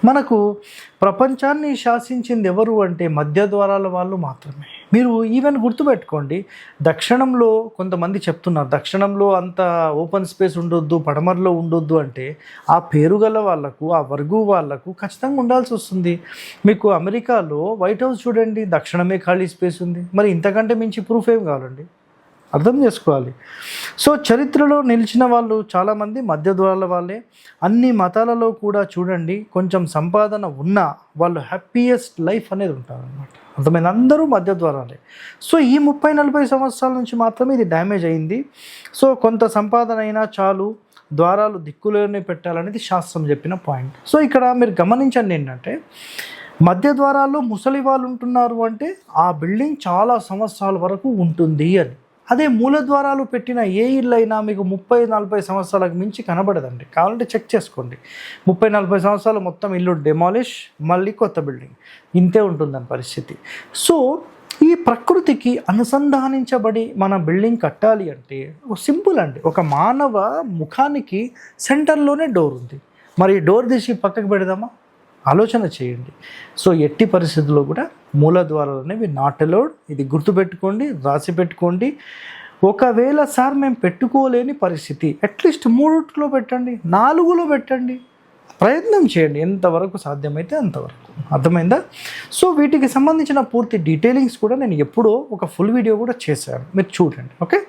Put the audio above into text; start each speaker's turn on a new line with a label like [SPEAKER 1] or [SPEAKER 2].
[SPEAKER 1] మనకు ప్రపంచాన్ని శాసించింది ఎవరు అంటే మధ్య ద్వారాల వాళ్ళు మాత్రమే. మీరు ఈవెన్ గుర్తుపెట్టుకోండి, దక్షిణంలో కొంతమంది చెప్తున్నారు దక్షిణంలో అంత ఓపెన్ స్పేస్ ఉండొద్దు, పడమరలో ఉండొద్దు అంటే ఆ పేరు గల వాళ్ళకు, ఆ వర్గు వాళ్ళకు ఖచ్చితంగా ఉండాల్సి వస్తుంది. మీకు అమెరికాలో వైట్ హౌస్ చూడండి, దక్షిణమే ఖాళీ స్పేస్ ఉంది. మరి ఇంతకంటే మించి ప్రూఫ్ ఏం కావాలండి? అర్థం చేసుకోవాలి. సో చరిత్రలో నిలిచిన వాళ్ళు చాలామంది మధ్య ద్వారాల వాళ్ళే. అన్ని మతాలలో కూడా చూడండి, కొంచెం సంపాదన ఉన్నా వాళ్ళు హ్యాపీయెస్ట్ లైఫ్ అనేది ఉంటారనమాట. అర్థమైంది, అందరూ మధ్య ద్వారాలే. సో ఈ 30-40 సంవత్సరాల నుంచి మాత్రమే ఇది డ్యామేజ్ అయింది. సో కొంత సంపాదన అయినా చాలు, ద్వారాలు దిక్కులోనే పెట్టాలనేది శాస్త్రం చెప్పిన పాయింట్. సో ఇక్కడ మీరు గమనించండి ఏంటంటే, మధ్య ద్వారాల్లో ముసలి వాళ్ళు ఉంటున్నారు అంటే ఆ బిల్డింగ్ చాలా సంవత్సరాల వరకు ఉంటుంది అని. అదే మూల ద్వారాలు పెట్టిన ఏ ఇల్లు అయినా మీకు 30-40 సంవత్సరాలకు మించి కనబడదండి. కావాలంటే చెక్ చేసుకోండి. 30-40 సంవత్సరాలు మొత్తం ఇల్లు డెమాలిష్, మళ్ళీ కొత్త బిల్డింగ్, ఇంతే ఉంటుందని పరిస్థితి. సో ఈ ప్రకృతికి అనుసంధానించబడి మన బిల్డింగ్ కట్టాలి అంటే సింపుల్ అండి. ఒక మానవ ముఖానికి సెంటర్లోనే డోర్ ఉంది. మరి డోర్ తీసి పక్కకు పెడదామా? ఆలోచన చేయండి. సో ఎట్టి పరిస్థితుల్లో కూడా మూల ద్వారాలు అనేవి నాట్ అలౌడ్. ఇది గుర్తుపెట్టుకోండి, రాసి పెట్టుకోండి. ఒకవేళ సార్ మేము పెట్టుకోలేని పరిస్థితి, అట్లీస్ట్ 3లో పెట్టండి, 4లో పెట్టండి, ప్రయత్నం చేయండి ఎంతవరకు సాధ్యమైతే అంతవరకు. అర్థమైందా? సో వీటికి సంబంధించిన పూర్తి డీటెయిలింగ్స్ కూడా నేను ఎప్పుడో ఒక ఫుల్ వీడియో కూడా చేశాను, మీరు చూడండి. ఓకే.